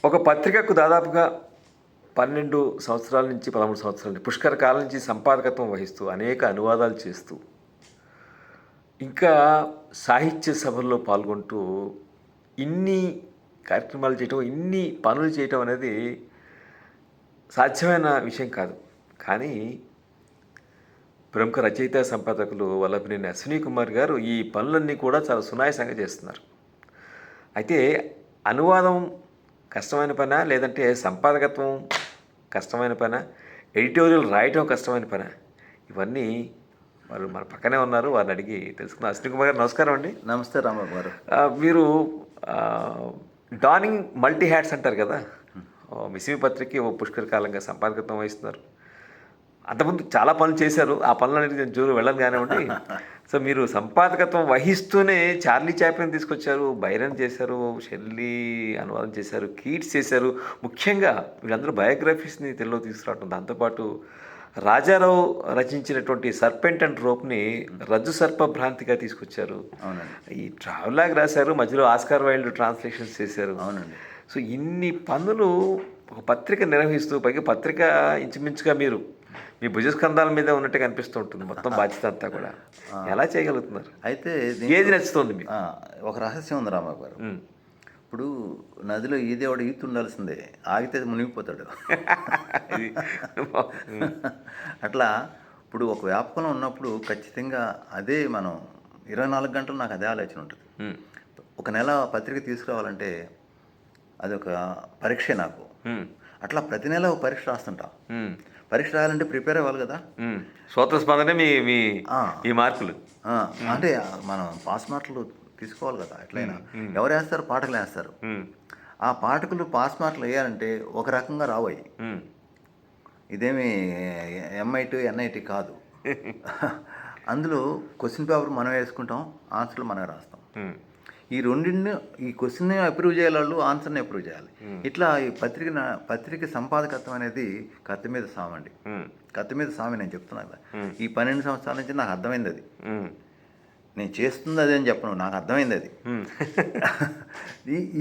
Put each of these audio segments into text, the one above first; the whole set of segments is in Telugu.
ఒక పత్రికకు దాదాపుగా 12 సంవత్సరాల నుంచి 13 సంవత్సరాల నుంచి పుష్కర కాలం నుంచి సంపాదకత్వం వహిస్తూ అనేక అనువాదాలు చేస్తూ ఇంకా సాహిత్య సభల్లో పాల్గొంటూ ఇన్ని కార్యక్రమాలు చేయటం, ఇన్ని పనులు చేయటం అనేది సాధ్యమైన విషయం కాదు. కానీ ప్రముఖ రచయిత సంపాదకులు వల్లభనేని అశ్విని కుమార్ గారు ఈ పనులన్నీ కూడా చాలా సునాయాసంగా చేస్తున్నారు. అయితే అనువాదం కష్టమైన పనా, లేదంటే సంపాదకత్వం కష్టమైన పనా, ఎడిటోరియల్ రాయటం కష్టమైన పనా? ఇవన్నీ వారు మన పక్కనే ఉన్నారు, వారిని అడిగి తెలుసుకుందాం. అశ్విని కుమార్ గారు నమస్కారం అండి. నమస్తే రాంబాబు గారు. మీరు డానింగ్ మల్టీ హ్యాట్స్ అంటారు కదా. మిస్మి పత్రికకి ఓ పుష్కర కాలంగా సంపాదకత్వం వహిస్తున్నారు. అంతకుముందు చాలా పనులు చేశారు, ఆ పనులన్నిటికీ నేను జోరు వెళ్ళను కానివ్వండి. సో మీరు సంపాదకత్వం వహిస్తూనే చార్లీ చాప్లిన్ తీసుకొచ్చారు, బైరన్ చేశారు, షెల్లీ అనువాదం చేశారు, కీట్స్ చేశారు. ముఖ్యంగా వీళ్ళందరూ బయోగ్రఫీస్ని తెలుగులో తీసుకురావడం, దాంతోపాటు రాజారావు రచించినటువంటి సర్పెంట్ అండ్ రోప్ని రజ్జు సర్ప భ్రాంతిగా తీసుకొచ్చారు. అవునండి. ఈ ట్రావెలాగ్ రాశారు, మధ్యలో ఆస్కార్ వైల్డ్ ట్రాన్స్లేషన్స్ చేశారు. అవునండి. సో ఇన్ని పనులు ఒక పత్రిక నిర్వహిస్తూ, పైగా పత్రిక ఇంచుమించుగా మీరు మీ భుజస్కంధాల మీద ఉన్నట్టు కనిపిస్తూ ఉంటుంది మొత్తం బాధ్యత అంతా కూడా. ఎలా చేయగలుగుతున్నారు? అయితే ఏది నచ్చుతుంది మీకు? ఒక రహస్యం ఉంది రాంబాబు గారు. ఇప్పుడు నదిలో ఈదేవాడు ఈత ఉండాల్సిందే, ఆగితే మునిగిపోతాడు. అట్లా ఇప్పుడు ఒక వ్యాపకంలో ఉన్నప్పుడు ఖచ్చితంగా అదే మనం 24 గంటలు నాకు అదే ఆలోచన ఉంటుంది. ఒక నెల పత్రిక తీసుకురావాలంటే అదొక పరీక్ష నాకు. అట్లా ప్రతి నెల ఒక పరీక్ష రాస్తుంటా. పరీక్ష రాయాలంటే ప్రిపేర్ అవ్వాలి కదా. శ్రోత స్పందనే మీ మార్కులు. అంటే మనం పాస్ మార్కులు తీసుకోవాలి కదా. ఎట్లయినా ఎవరు వేస్తారు? పాఠకులు వేస్తారు. ఆ పాఠకులు పాస్ మార్కులు వేయాలంటే ఒక రకంగా రావాయి. ఇదేమి MIT NIT కాదు. అందులో క్వశ్చన్ పేపర్ మనం వేసుకుంటాం, ఆన్సర్లు మనమే రాస్తాం. ఈ రెండింటిని, ఈ క్వశ్చన్ని అప్రూవ్ చేయాలి వాళ్ళు, ఆన్సర్ని అప్రూవ్ చేయాలి. ఇట్లా ఈ పత్రిక సంపాదకత్వం అనేది కత్తి మీద సామండి. కత్తి మీద సామి నేను చెప్తున్నా కదా. ఈ 12 సంవత్సరాల నుంచి నాకు అర్థమైంది అది. నేను చేస్తుంది అదే అని చెప్పను, నాకు అర్థమైంది అది.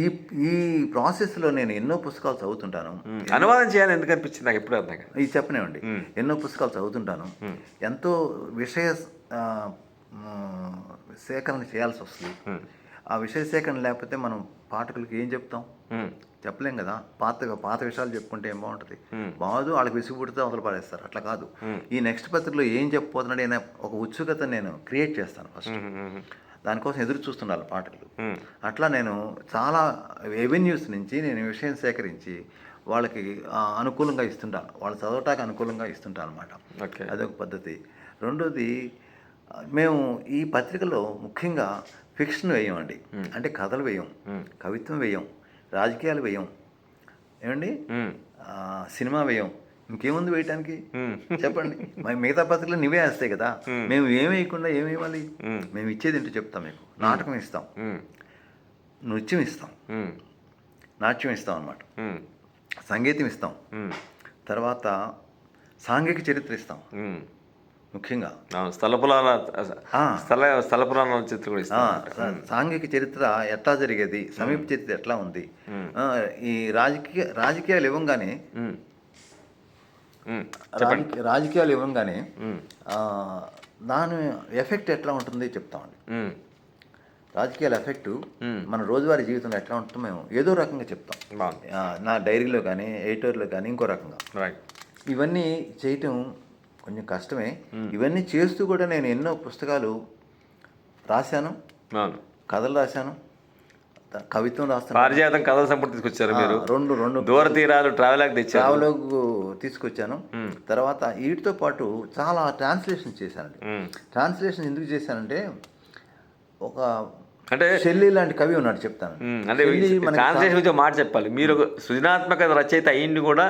ఈ ఈ ప్రాసెస్లో నేను ఎన్నో పుస్తకాలు చదువుతుంటాను. అనువాదం చేయాలని ఎందుకు అనిపించింది నాకు ఎప్పుడు అర్థం కాదు. ఇది చెప్పనివ్వండి. ఎన్నో పుస్తకాలు చదువుతుంటాను. ఎంతో విషయ సేకరణ చేయాల్సి వస్తుంది. ఆ విషయ సేకరణ లేకపోతే మనం పాఠకులకి ఏం చెప్తాం? చెప్పలేం కదా. పాత విషయాలు చెప్పుకుంటే ఏం బాగుంటుంది? బాగుంది, వాళ్ళకి విసుగు పుడితే అవతల పడేస్తారు. అట్లా కాదు. ఈ నెక్స్ట్ పత్రికలో ఏం చెప్పబోతున్నాడు అనే ఒక ఉత్సుకత నేను క్రియేట్ చేస్తాను ఫస్ట్. దానికోసం ఎదురు చూస్తున్నారు పాఠకులు. అట్లా నేను చాలా ఎవెన్యూస్ నుంచి నేను విషయం సేకరించి వాళ్ళకి అనుకూలంగా ఇస్తుంటాను, వాళ్ళు చదవటానికి అనుకూలంగా ఇస్తుంటాను అనమాట. అదొక పద్ధతి. రెండోది, మేము ఈ పత్రికలో ముఖ్యంగా ఫిక్షన్ వేయమండి. అంటే కథలు వేయం, కవిత్వం వేయం, రాజకీయాలు వేయం, ఏమండి సినిమా వేయం. ఇంకేముంది వేయటానికి? చెప్పండి. మిగతా పత్రికలు నువ్వే వేస్తాయి కదా. మేము ఏమి వేయకుండా ఏమి వేయాలి? మేము ఇచ్చేది ఏంటో చెప్తాం. మీకు నాటకం ఇస్తాం, నృత్యం ఇస్తాం, నాట్యం ఇస్తాం అన్నమాట, సంగీతం ఇస్తాం, తర్వాత సాంఘిక చరిత్ర ఇస్తాం. ముఖ్యంగా స్థల పురాణాల చరిత్ర కూడా ఇస్తాం. సాంఘిక చరిత్ర ఎట్లా జరిగేది, సమీప చరిత్ర ఎట్లా ఉంది, ఈ రాజకీయాలు ఇవ్వంగానే దాని ఎఫెక్ట్ ఎట్లా ఉంటుంది చెప్తామండి. రాజకీయాల ఎఫెక్ట్ మన రోజువారీ జీవితంలో ఎట్లా ఉంటుందో మేము ఏదో రకంగా చెప్తాం. నా డైరీలో కానీ, ఎడిటోర్లో కానీ, ఇంకో రకంగా. ఇవన్నీ చేయటం కొంచెం కష్టమే. ఇవన్నీ చేస్తూ కూడా నేను ఎన్నో పుస్తకాలు రాశాను, కథలు రాశాను, కవిత్వం రాస్తాను. పారిజాతం కథల సంపుటి తీసుకొచ్చారు మీరు. రెండు దూర తీరాలు ట్రావెలాగ్ తీసుకొచ్చాను. తర్వాత వీటితో పాటు చాలా ట్రాన్స్లేషన్ చేశానండి. ట్రాన్స్లేషన్ ఎందుకు చేశానంటే, ఒక అంటే షెల్లీ లాంటి కవి ఉన్నాడు, చెప్తాను. అంటే ట్రాన్స్లేషన్ గురించి మాట చెప్పాలి. మీరు సృజనాత్మక రచయిత అయ్యింది కూడా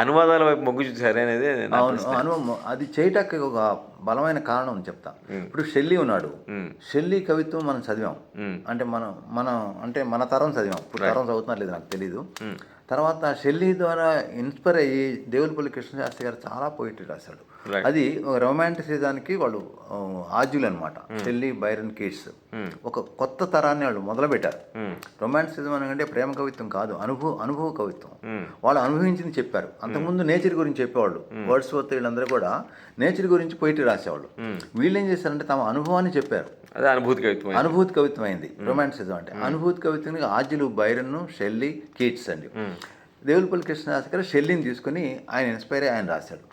అనువాదాల వైపు మొగ్గు చూసారు అనేది. అవును, అది చేయటానికి ఒక బలమైన కారణం చెప్తా. ఇప్పుడు షెల్లీ ఉన్నాడు, షెల్లీ కవిత్వం మనం చదివాం. అంటే మన తరం చదివాం. ఇప్పుడు తరం చదువుతున్నారు లేదు నాకు తెలీదు. తర్వాత షెల్లీ ద్వారా ఇన్స్పైర్ అయ్యి దేవులపల్లి కృష్ణశాస్త్రి గారు చాలా పోయిటరీ రాశాడు. Right. అది రొమాంటిసిజానికి వాళ్ళు ఆద్యులు అనమాట. షెల్లీ, బైరన్, కీట్స్ ఒక కొత్త తరాన్ని వాళ్ళు మొదలుపెట్టారు. రొమాంటిసిజం అంటే ప్రేమ కవిత్వం కాదు, అనుభవ కవిత్వం. వాళ్ళు అనుభవించింది చెప్పారు. అంతకుముందు నేచర్ గురించి చెప్పేవాళ్ళు. వర్డ్స్ వర్త్ వీళ్ళందరూ కూడా నేచర్ గురించి పోయిటరీ రాసేవాళ్ళు. వీళ్ళు ఏం చేశారంటే తమ అనుభవాన్ని చెప్పారు. అదే అనుభూతి కవిత్వం అయింది రొమాంటిసిజం అంటే. అనుభూతి కవిత్వానికి ఆద్యులు బైరన్, షెల్లీ, కీట్స్ అండి. దేవులపల్లి కృష్ణశాస్త్రి గారు షెల్లీని తీసుకుని ఆయన ఇన్స్పైర్ అయ్యి ఆయన రాశాడు.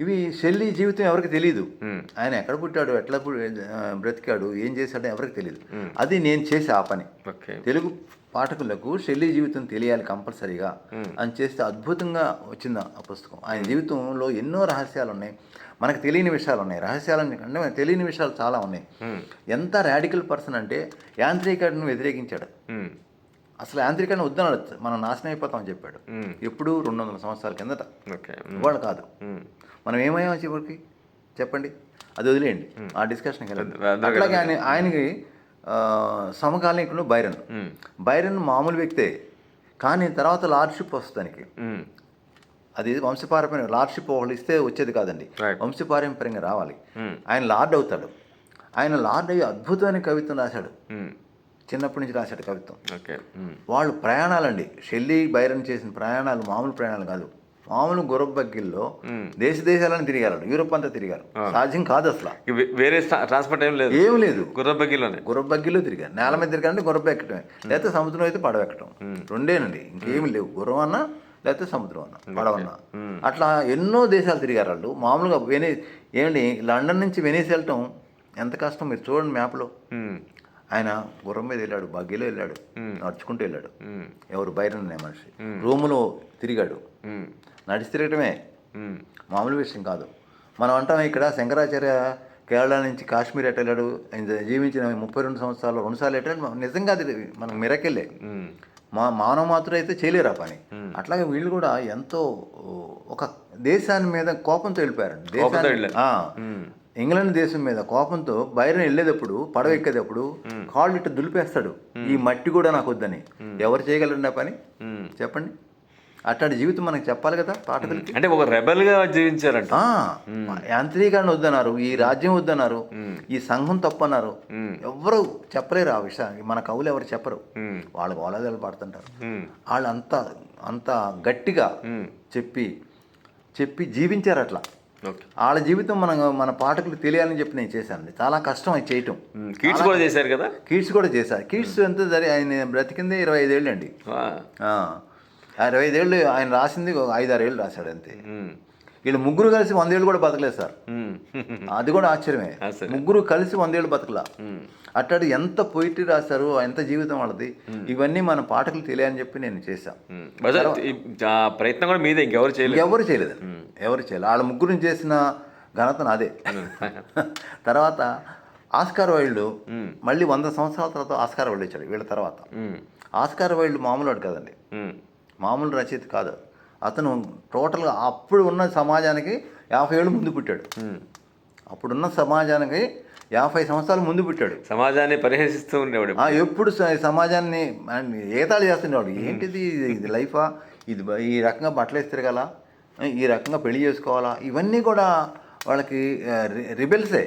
ఇవి షెల్లీ జీవితం ఎవరికి తెలియదు. ఆయన ఎక్కడ పుట్టాడు, ఎట్లా బ్రతికాడు, ఏం చేశాడో ఎవరికి తెలియదు. అది నేను చేసే ఆ పని. తెలుగు పాఠకులకు షెల్లీ జీవితం తెలియాలి కంపల్సరీగా అని చేస్తే అద్భుతంగా వచ్చింది ఆ పుస్తకం. ఆయన జీవితంలో ఎన్నో రహస్యాలు ఉన్నాయి, మనకు తెలియని విషయాలు ఉన్నాయి. రహస్యాలని అంటే మనకు తెలియని విషయాలు చాలా ఉన్నాయి. ఎంత రాడికల్ పర్సన్ అంటే యాంత్రికను వ్యతిరేకించాడు. అసలు యాంత్రికను వద్దన్నాడు, మనం నాశనం అయిపోతామని చెప్పాడు. ఎప్పుడు 200 సంవత్సరాల కిందట. ఇవాళ కాదు. మనం ఏమయ్యాం చివరికి చెప్పండి, అది వదిలేయండి, ఆ డిస్కషన్కి వెళ్ళండి. అట్లాగే ఆయనకి సమకాలీకుడు బైరన్ మామూలు వ్యక్తే, కానీ తర్వాత లార్డ్షిప్ వస్తుంది. అది వంశపారంపర్యం. లార్డ్షిప్ ఒకళ్ళు ఇస్తే వచ్చేది కాదండి, వంశపారంపర్యంగా రావాలి. ఆయన లార్డ్ అవుతాడు. ఆయన లార్డ్ అయ్యి అద్భుతమైన కవిత్వం రాశాడు. చిన్నప్పటి నుంచి రాశాడు కవిత్వం. వాళ్ళు ప్రయాణాలండి, షెల్లీ, బైరన్ చేసిన ప్రయాణాలు మామూలు ప్రయాణాలు కాదు. మామూలు గుర్రబగ్గిల్లో దేశాలను తిరిగారు, యూరోప్ అంతా తిరిగారు. సాధ్యం కాదు అసలు. వేరే ట్రాన్స్పోర్ట్ ఏం లేదు, గుర్రబగ్గిలో తిరిగారు. నేల మీద తిరిగారంటే గుర్రపు ఎక్కటమే, లేకపోతే సముద్రం అయితే పడవ ఎక్కటం. రెండేనండి, ఇంకేమి లేవు. గుర్రం అన్నా లేకపోతే సముద్రం అన్నా పడవన్నా. అట్లా ఎన్నో దేశాలు తిరిగారు వాళ్ళు. మామూలుగా ఏమండి లండన్ నుంచి వెనీస్ వెళ్ళటం ఎంత కష్టం మీరు చూడండి మ్యాప్లో. ఆయన గుర్రం మీద వెళ్ళాడు, బగ్గీలో వెళ్ళాడు, నడుచుకుంటూ వెళ్ళాడు. ఎవరు బైరన్ అనే మనిషి. రూములో తిరిగాడు, నడిచి తిరగటమే మామూలు విషయం కాదు. మనం అంటాం ఇక్కడ శంకరాచార్య కేరళ నుంచి కాశ్మీర్ ఎట్ వెళ్ళాడు, జీవించిన 32 సంవత్సరాలు 2 సార్లు ఎట్టాడు. నిజంగా అది మనకు మిరకెళ్ళే. మానవ మాత్రం అయితే చేయలేరు ఆ పని. అట్లాగే వీళ్ళు కూడా ఎంతో ఒక దేశాన్ని మీద కోపంతో వెళ్ళిపోయారండి. ఇంగ్లాండ్ దేశం మీద కోపంతో బైరన్ వెళ్ళేటప్పుడు, పడవ ఎక్కేటప్పుడు కాళ్ళు ఇట్టు దులిపేస్తాడు, ఈ మట్టి కూడా నాకు వద్దని. ఎవరు చేయగలరండి ఆ పని చెప్పండి? అట్లాంటి జీవితం మనకు చెప్పాలి కదా పాఠకులకి. అంటే ఒక రెబల్గా జీవించారంట. యాంత్రీకరణ వద్దన్నారు, ఈ రాజ్యం వద్దన్నారు, ఈ సంఘం తప్పన్నారు. ఎవరు చెప్పలేరు ఆ విషయాన్ని. మన కవులు ఎవరు చెప్పరు. వాళ్ళు గోళాదాలు పాడుతుంటారు. వాళ్ళు అంత గట్టిగా చెప్పి జీవించారు అట్లా. వాళ్ళ జీవితం మన పాఠకులు తెలియాలని చెప్పి నేను చేశాను. చాలా కష్టం అది చేయటం. కీట్స్ కూడా చేశారు కదా. కీట్స్ కూడా చేశారు. కీట్స్ ఎంత ఆయన బ్రతికిందే 25 ఏళ్ళు అండి. 25 ఏళ్ళు ఆయన రాసింది 5-6 ఏళ్ళు రాశాడు అంతే. వీళ్ళు ముగ్గురు కలిసి 100 ఏళ్ళు కూడా బతకలేదు సార్. అది కూడా ఆశ్చర్యమే. ముగ్గురు కలిసి 100 ఏళ్ళు బతకలా. అట్లాంటి ఎంత పొయిటరీ రాశారు, ఎంత జీవితం వాళ్ళది. ఇవన్నీ మన పాఠకులు తెలియాలని చెప్పి నేను చేశాను. ప్రయత్నం కూడా మీదే, ఇంకెవరు చేయలేదు. ఎవరు చేయలేదు. వాళ్ళ ముగ్గురు చేసిన ఘనత నాదే. తర్వాత ఆస్కార్ వైల్డ్ మళ్ళీ 100 సంవత్సరాల తర్వాత ఆస్కార్ వైల్డ్ వచ్చాడు వీళ్ళ తర్వాత. ఆస్కార్ వైల్డ్ మామూలు వాడు కదండి, మామూలు రచయిత కాదు. అతను టోటల్గా అప్పుడు ఉన్న సమాజానికి 50 ఏళ్ళు ముందు పుట్టాడు. అప్పుడున్న సమాజానికి 50 సంవత్సరాలు ముందు పుట్టాడు. సమాజాన్ని పరిహసిస్తూ ఉండేవాడు. ఎప్పుడు సమాజాన్ని ఏతాళి చేస్తుండేవాడు. ఏంటిది ఇది లైఫా, ఇది ఈ రకంగా బట్టలు వేసి తిరగాల, ఈ రకంగా పెళ్లి చేసుకోవాలా, ఇవన్నీ కూడా వాళ్ళకి రిబెల్సే.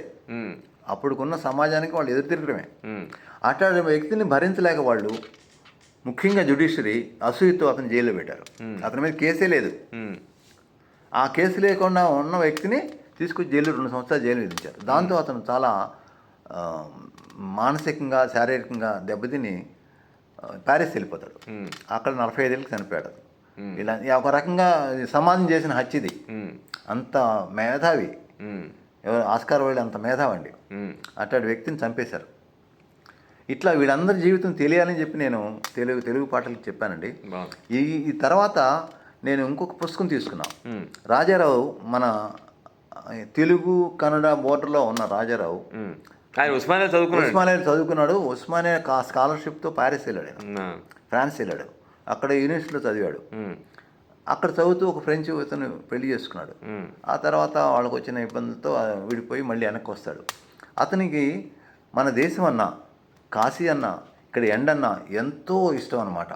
అప్పుడుకున్న సమాజానికి వాళ్ళు ఎదురు తిరగడమే. అట్లాంటి వ్యక్తిని భరించలేక వాళ్ళు, ముఖ్యంగా జ్యుడిషియరీ అసూయతో అతను జైల్లో పెట్టారు. అతని మీద కేసే లేదు. ఆ కేసు లేకుండా ఉన్న వ్యక్తిని తీసుకొచ్చి జైలు 2 సంవత్సరాలు జైలు విధించారు. దాంతో అతను చాలా మానసికంగా శారీరకంగా దెబ్బతిని ప్యారిస్ వెళ్ళిపోతాడు. అక్కడ 45 ఏళ్ళకి చనిపోయాడు. ఇలా ఒక రకంగా సమాజం చేసిన హత్యది. అంత మేధావి, ఆస్కార్ వైల్డ్ అంత మేధావండి. అట్లాంటి వ్యక్తిని చంపేశారు. ఇట్లా వీళ్ళందరి జీవితం తెలియాలని చెప్పి నేను తెలుగు పాటలకు చెప్పానండి. ఈ తర్వాత నేను ఇంకొక పుస్తకం తీసుకున్నాను. రాజారావు, మన తెలుగు కన్నడ బోర్డర్లో ఉన్న రాజారావు, ఉస్మానియా చదువుకున్నాడు. ఉస్మానియా స్కాలర్షిప్తో ప్యారిస్ వెళ్ళాడు, ఫ్రాన్స్ వెళ్ళాడు. అక్కడ యూనివర్సిటీలో చదివాడు. అక్కడ చదువుతూ ఒక ఫ్రెంచ్ అతను పెళ్లి చేసుకున్నాడు. ఆ తర్వాత వాళ్ళకు వచ్చిన ఇబ్బందులతో విడిపోయి మళ్ళీ వెనక్కి వస్తాడు. అతనికి మన దేశం అన్నా, కాశీ అన్న, ఇక్కడ ఎండన్నా ఎంతో ఇష్టం అన్నమాట.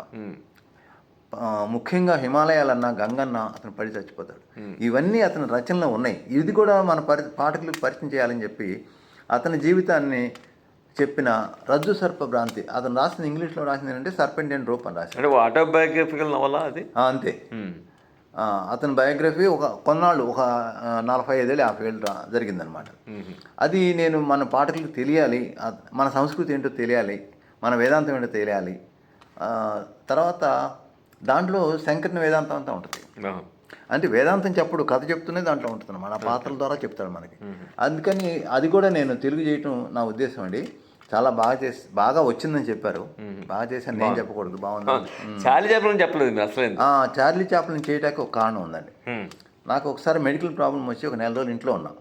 ముఖ్యంగా హిమాలయాలన్నా గంగన్న అతను పడి చచ్చిపోతాడు. ఇవన్నీ అతని రచనలో ఉన్నాయి. ఇది కూడా మన పాఠకులకు పరిచయం చేయాలని చెప్పి అతని జీవితాన్ని చెప్పిన రజ్జు సర్ప భ్రాంతి అతను రాసిన ఇంగ్లీష్లో రాసింది ఏంటంటే సర్పెంట్ అండ్ రోప్ అని రాశాడు. అంటే ఆటోబయోగ్రఫికల్ నవలా అది? అంతే. అతని బయోగ్రఫీ కొన్నాళ్ళు 45 ఏళ్ళు 50 ఏళ్ళు జరిగిందనమాట. అది నేను మన పాఠకులకు తెలియాలి, మన సంస్కృతి ఏంటో తెలియాలి, మన వేదాంతం ఏంటో తెలియాలి. తర్వాత దాంట్లో శంకరుని వేదాంతం అంతా ఉంటుంది. అంటే వేదాంతం చెప్పుడు కథ చెప్తూనే దాంట్లో ఉంటుంది, మన పాత్రల ద్వారా చెప్తాడు మనకి. అందుకని అది కూడా నేను తెలుగు చేయటం నా ఉద్దేశం అండి. చాలా బాగా వచ్చిందని చెప్పారు. బాగా చేశాను నేను చెప్పకూడదు, బాగుంది. చార్లీ చాప్లిన్ చెప్పలేదు అసలు. చార్లీ చాప్లిన్ చేయడానికి ఒక కారణం ఉందండి. నాకు ఒకసారి మెడికల్ ప్రాబ్లం వచ్చి ఒక నెల రోజులు ఇంట్లో ఉన్నా.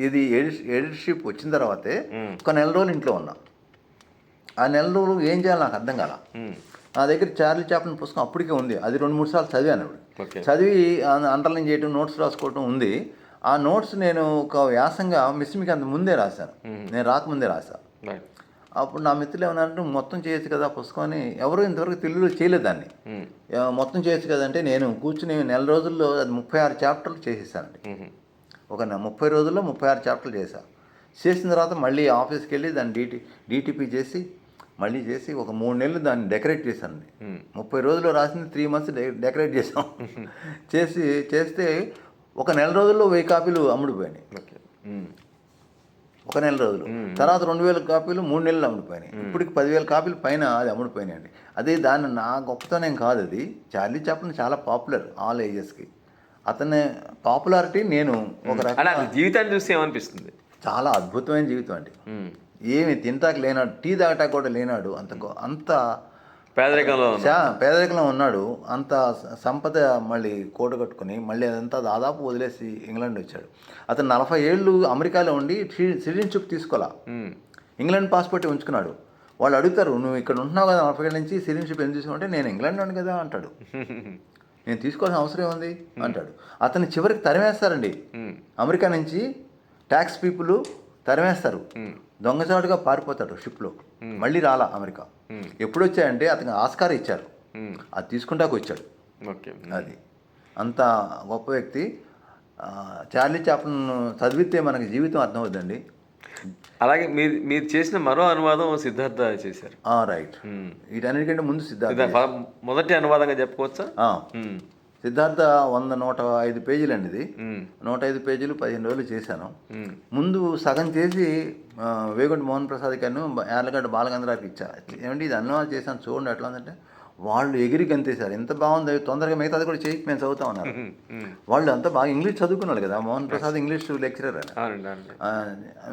ఇది ఎడిటర్షిప్ వచ్చిన తర్వాతే ఒక నెల రోజులు ఇంట్లో ఉన్నా. ఆ నెల రోజులు ఏం చేయాలి నాకు అర్థం కాల. నా దగ్గర చార్లీ చాప్లిన్ పుస్తకం అప్పటికే ఉంది, అది 2-3 సార్లు చదివాను. చదివి అండర్లైన్ చేయడం, నోట్స్ రాసుకోవడం ఉంది. ఆ నోట్స్ నేను ఒక వ్యాసంగా మిస్మికి అంత ముందే రాశాను, నేను రాకముందే రాశాను. అప్పుడు నా మిత్రులు ఏమన్నారంటే మొత్తం చేయొచ్చు కదా పుస్తకం అని. ఎవరు ఇంతవరకు తెలుగులో చేయలేదు దాన్ని. మొత్తం చేయొచ్చు కదంటే నేను కూర్చుని నెల రోజుల్లో అది 36 చాప్టర్లు చేసేసానండి. ఒక 30 రోజుల్లో 36 చాప్టర్లు చేసిన తర్వాత మళ్ళీ ఆఫీస్కి వెళ్ళి దాన్ని డిటిపి చేసి మళ్ళీ చేసి ఒక 3 నెలలు దాన్ని డెకరేట్ చేశాను. 30 రోజుల్లో రాసింది 3 months డెకరేట్ చేసాం. చేస్తే ఒక నెల రోజుల్లో 1000 కాపీలు అమ్ముడిపోయినాయి. ఒక నెల రోజులు తర్వాత 2000 కాపీలు 3 నెలలు అమ్ముడిపోయినాయి. ఇప్పటికి 10,000 కాపీలు పైన అది అమ్ముడిపోయినాయండి. అదే దాన్ని నా గొప్పతనం కాదు, అది చార్లీ చాప్లిన్ చాలా పాపులర్ ఆల్ ఏజెస్కి. అతని పాపులారిటీ నేను ఒక రకంగా జీవితాన్ని చూస్తే ఏమనిపిస్తుంది, చాలా అద్భుతమైన జీవితం అండి. ఏమి తింటాక లేనాడు, టీ తాగటాక కూడా లేనాడు, అంత పేదరికంలో ఉన్నాడు. అంత సంపద మళ్ళీ కూడగట్టుకుని మళ్ళీ అదంతా దాదాపు వదిలేసి ఇంగ్లాండ్ వచ్చాడు. అతను 40 ఏళ్ళు అమెరికాలో ఉండి సిటిజన్షిప్ తీసుకోవాలా, ఇంగ్లాండ్ పాస్పోర్ట్ ఉంచుకున్నాడు. వాళ్ళు అడుగుతారు, నువ్వు ఇక్కడ ఉంటున్నావు కదా 40 ఏళ్ళ నుంచి, సిటిజన్షిప్ ఎందుకు తీసుకుంటే నేను ఇంగ్లాండ్ ఉన్నాను కదా అంటాడు. నేను తీసుకోవాల్సిన అవసరం ఉంది అంటాడు. అతను చివరికి తరిమేస్తారండి, అమెరికా నుంచి ట్యాక్స్ పీపుల్ తరిమేస్తారు. దొంగచాటుగా పారిపోతాడు షిప్లో, మళ్ళీ రాలా అమెరికా. ఎప్పుడు వచ్చాయంటే అతనికి ఆస్కార్ ఇచ్చారు, అది తీసుకుంటాకు వచ్చాడు. అది అంత గొప్ప వ్యక్తి. చార్లీ చాప్లిన్ చదివితే మనకి జీవితం అర్థమవుతుందండి. అలాగే మీరు చేసిన మరో అనువాదం సిద్ధార్థ చేశారు. రైట్. వీటన్నిటికంటే ముందు సిద్ధార్థ మొదటి అనువాదంగా చెప్పుకోవచ్చా? సిద్ధార్థ 105 పేజీలు అండి. ఇది 105 పేజీలు 15 రోజులు చేశాను. ముందు సగం చేసి వేగుంట మోహన్ ప్రసాద్ గారిని యార్లగడ్డ బాలగంధరాకి ఇచ్చా. ఏమంటే ఇది అనువాదం చేశాను చూడండి ఎట్లా ఉందంటే, వాళ్ళు ఎగిరి గంతేశారు, ఎంత బాగుంది, తొందరగా మిగతాది కూడా చేయి మేము చదువుతాం అన్నారు. వాళ్ళు అంతా బాగా ఇంగ్లీష్ చదువుకున్నారు కదా, మోహన్ ప్రసాద్ ఇంగ్లీష్ లెక్చరర్ అని.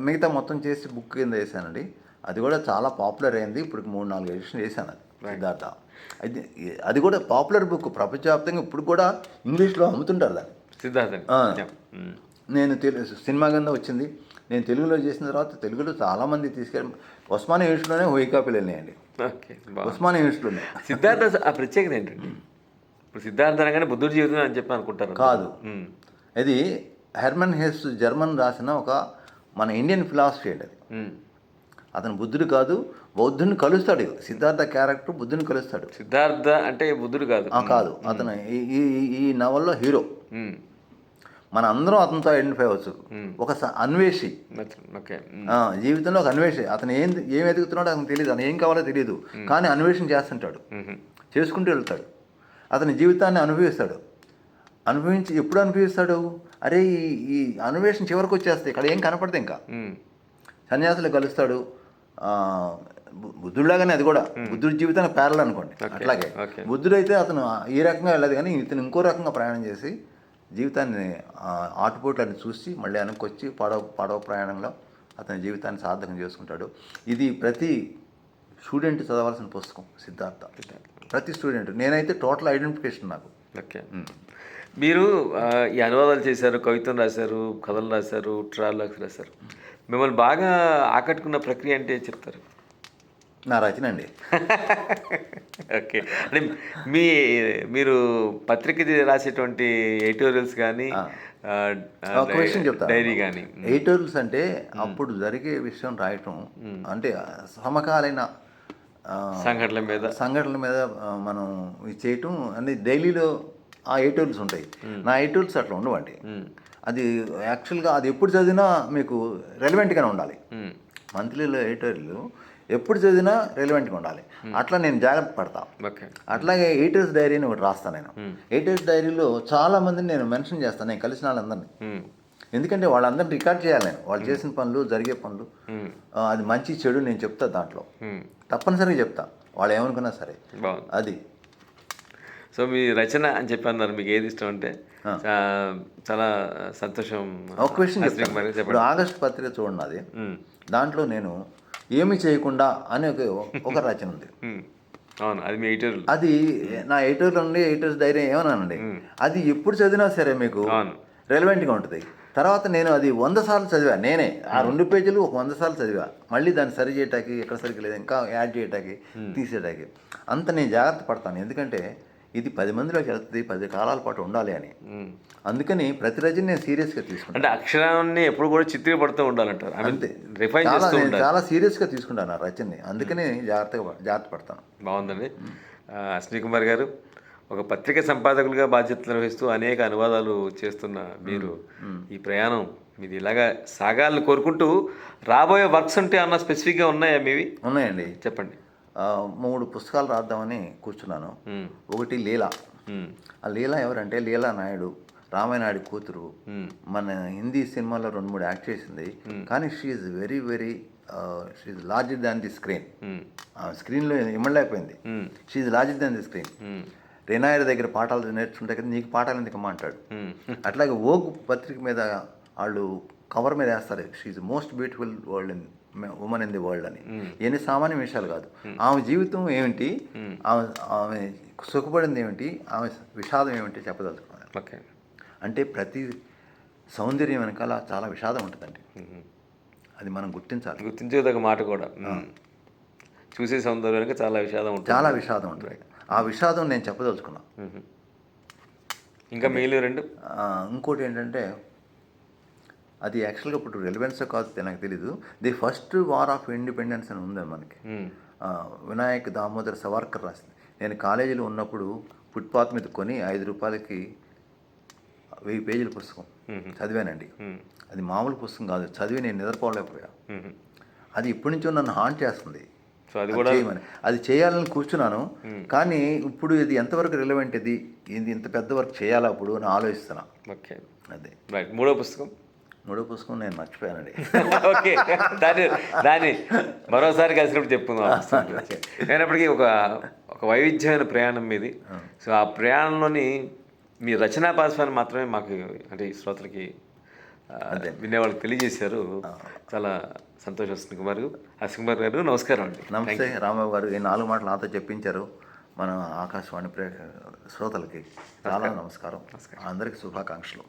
మిగతా మొత్తం చేసి బుక్ కింద వేసానండి. అది కూడా చాలా పాపులర్ అయింది. ఇప్పుడు 3-4 ఎడిషన్ చేశాను అది సిద్ధార్థ. అది కూడా పాపులర్ బుక్, ప్రపంచవ్యాప్తంగా ఇప్పుడు కూడా ఇంగ్లీష్లో అమ్ముతుంటారు దాన్ని సిద్ధార్థ. నేను సినిమా కింద వచ్చింది, నేను తెలుగులో చేసిన తర్వాత తెలుగులో చాలామంది తీసుకెళ్ళి ఉస్మానియా యూనివర్సిటీలోనే 1000 కాపీలు వెళ్ళినాయండి. ఉస్మానియా యూనివర్సిటీలోనే. సిద్ధార్థ ఆ ప్రత్యేకత ఏంటండి? ఇప్పుడు సిద్ధార్థ అనగానే బుద్ధుడి జీవితం అని చెప్పి అనుకుంటారు. కాదు, అది హెర్మన్ హెస్ జర్మన్ రాసిన ఒక మన ఇండియన్ ఫిలాసఫీ అండి. అది అతను బుద్ధుడు కాదు, బౌద్ధుని కలుస్తాడు. సిద్ధార్థ క్యారెక్టర్ బుద్ధుని కలుస్తాడు. సిద్ధార్థ అంటే బుద్ధుడు కాదు, అతను ఈ నవల్లో హీరో. మన అందరం అతనితో ఐడెంటిఫై అవ్వచ్చు. ఒక అన్వేషి, జీవితంలో ఒక అన్వేషి. అతను ఏం ఎదుగుతున్నాడో అతను తెలియదు, అతను ఏం కావాలో తెలియదు, కానీ అన్వేషణ చేస్తుంటాడు, చేసుకుంటూ వెళ్తాడు. అతని జీవితాన్ని అనుభవించి ఎప్పుడు అనుభవిస్తాడు? అరే ఈ అన్వేషణ చివరికి వచ్చేస్తే ఇక్కడ ఏం కనపడదు. ఇంకా సన్యాసులు కలుస్తాడు. బుద్ధుడిలాగానే అది కూడా బుద్ధుడి జీవితాన్ని ప్యారల్ అనుకోండి. అట్లాగే బుద్ధుడైతే అతను ఈ రకంగా వెళ్ళదు, కానీ ఇతను ఇంకో రకంగా ప్రయాణం చేసి జీవితాన్ని ఆటుపోట్లని చూసి మళ్ళీ వెనక్కి పడవ ప్రయాణంలో అతని జీవితాన్ని సార్థకం చేసుకుంటాడు. ఇది ప్రతి స్టూడెంట్ చదవాల్సిన పుస్తకం సిద్ధార్థ. ప్రతి స్టూడెంట్. నేనైతే టోటల్ ఐడెంటిఫికేషన్ నాకు. ఓకే. మీరు ఈ అనువాదాలు చేశారు, కవితలు రాశారు, కథలు రాశారు, ట్రావెలాగ్స్ రాశారు. మిమ్మల్ని బాగా ఆకట్టుకున్న ప్రక్రియ అంటే చెప్తారు? నా రచన అండి. ఓకే. అంటే మీరు పత్రిక రాసేటువంటి ఎడిటోరియల్స్ కానీ ఒక విషయం చెప్తాను, డైరీ కానీ. ఎడిటోరియల్స్ అంటే అప్పుడు జరిగే విషయం రాయటం అంటే సమకాలీన సంఘటనల మీద సంఘటనల మీద మనం ఇది చేయటం అన్ని డైలీలో ఆ ఎయిటోల్స్ ఉంటాయి. నా ఎయిటోల్స్ అట్లా ఉండవండి. అది యాక్చువల్గా అది ఎప్పుడు చదివినా మీకు రెలవెంట్గానే ఉండాలి. మంత్లీలో ఎయిటోర్లు ఎప్పుడు చదివినా రెలవెంట్గా ఉండాలి. అట్లా నేను జాగ్రత్త పడతా. ఓకే. అట్లాగే ఎయిటర్స్ డైరీని ఒకటి రాస్తాను నేను. ఎయిటర్స్ డైరీలో చాలా మందిని నేను మెన్షన్ చేస్తాను, నేను కలిసిన వాళ్ళందరినీ. ఎందుకంటే వాళ్ళందరినీ రికార్డ్ చేయాలి నేను, వాళ్ళు చేసిన పనులు, జరిగే పనులు, అది మంచి చెడు నేను చెప్తా దాంట్లో, తప్పనిసరిగా చెప్తా, వాళ్ళు ఏమనుకున్నా సరే. అది సో మీ రచన అని చెప్పి అన్నారు, మీకు ఏది ఇష్టం అంటే చాలా సంతోషం. ఒక క్వశ్చన్ చెప్తాను. ఇప్పుడు ఆగస్టు పత్రిక చూడండి, అది దాంట్లో నేను ఏమి చేయకుండా అనే ఒక రచన ఉంది. అవును, అది మీ ఎడిటర్. అది నా ఎడిటర్లో ఉండి ఎడిటర్స్ డైరీ ఏమన్నానండి, అది ఎప్పుడు చదివినా సరే మీకు రెలవెంట్గా ఉంటుంది. తర్వాత నేను అది 100 సార్లు చదివా నేనే, ఆ 2 పేజీలు ఒక 100 సార్లు చదివా, మళ్ళీ దాన్ని సరి చేయటానికి, ఎక్కడ సరిగ్గా లేదు ఇంకా యాడ్ చేయటానికి, తీసేయటానికి అంత నేను జాగ్రత్త పడతాను. ఎందుకంటే ఇది 10 మందిలోకి వెళ్తుంది, 10 కాలాల పాటు ఉండాలి అని. అందుకని ప్రతి రచన నేను సీరియస్గా తీసుకుంటాను. అంటే అక్షరాన్ని ఎప్పుడు కూడా చిత్రీపడుతూ ఉండాలంటారు. అంతే, రిఫైన్ చేస్తూ ఉండాలి. చాలా సీరియస్గా తీసుకుంటాను ఆ రచనని, అందుకని జాగ్రత్త పడతాను. బాగుందండి. అశ్విని కుమార్ గారు, ఒక పత్రిక సంపాదకులుగా బాధ్యతలు నిర్వహిస్తూ అనేక అనువాదాలు చేస్తున్న మీరు, ఈ ప్రయాణం మీది ఇలాగా సాగాలని కోరుకుంటూ, రాబోయే వర్క్స్ ఉంటే అన్న స్పెసిఫిక్గా ఉన్నాయా మీవి? ఉన్నాయండి, చెప్పండి. 3 పుస్తకాలు రాద్దామని కూర్చున్నాను. ఒకటి లీలా. ఆ లీలా ఎవరంటే లీలా నాయుడు, రామయ్య నాయుడు కూతురు. మన హిందీ సినిమాలో 2-3 యాక్ట్ చేసింది. కానీ she's very very she's larger than the screen. స్క్రీన్లో ఇమ్మలేకపోయింది. She's larger than the screen. Renoir దగ్గర పాఠాలు నేర్చుకుంటే కదా, నీకు పాఠాలు ఎందుకమ్మా అంటాడు. అట్లాగే ఓగ్ పత్రిక మీద వాళ్ళు కవర్ మీద వేస్తారు, she most beautiful world in women in the world అని. ఎన్ని సామాన్య విషయాలు కాదు. ఆమె జీవితం ఏమిటి, ఆమె సుఖపడింది ఏమిటి, ఆమె విషాదం ఏమిటి చెప్పదలుచుకున్నాను. ఓకే. అంటే ప్రతి సౌందర్యం వెనకాల చాలా విషాదం ఉంటుందండి, అది మనం గుర్తించేదొక మాట కూడా. చూసే సౌందర్యం వెనక చాలా విషాదం ఉంటుంది. చాలా విషాదం ఉంటుంది. ఆ విషాదం నేను చెప్పదలుచుకున్నా. ఇంకా మిగిలిన 2. ఇంకోటి ఏంటంటే, అది యాక్చువల్గా ఇప్పుడు రెలవెన్స్ కాదు నాకు తెలీదు. The first war of independence అని ఉంది మనకి, వినాయక్ దామోదర్ సవర్కర్ రాసింది. నేను కాలేజీలో ఉన్నప్పుడు ఫుట్పాత్ మీద కొని 5 రూపాయలకి 1000 పేజీల పుస్తకం చదివానండి. అది మామూలు పుస్తకం కాదు, చదివి నేను నిద్రపోలేకపోయా. అది ఇప్పటి నుంచో నన్ను హాంట్ చేస్తుంది. సో అది కూడా అది చేయాలని కూర్చున్నాను, కానీ ఇప్పుడు ఇది ఎంతవరకు రిలవెంట్, ఇది ఇంత పెద్ద వర్క్ చేయాలా ఇప్పుడు అని ఆలోచిస్తున్నా. ఓకే. అదే. రైట్. మూడో పుస్తకం నేను మర్చిపోయానండి. ఓకే, దాన్ని మరోసారి కలిసినప్పుడు చెప్పుకుందాం. అయినప్పటికీ ఒక వైవిధ్యమైన ప్రయాణం మీది. సో ఆ ప్రయాణంలోని మీ రచనా పార్శ్వాన్ని మాత్రమే మాకు, అంటే ఈ శ్రోతలకి వినేవాళ్ళకి తెలియజేశారు. చాలా సంతోషం. అశ్విని కుమార్ గారు నమస్కారం అండి. నమస్తే రాంబాబు గారు, ఈ 4 మాటలు నాతో చెప్పించారు మన ఆకాశవాణి శ్రోతలకి. చాలా నమస్కారం. అందరికీ శుభాకాంక్షలు.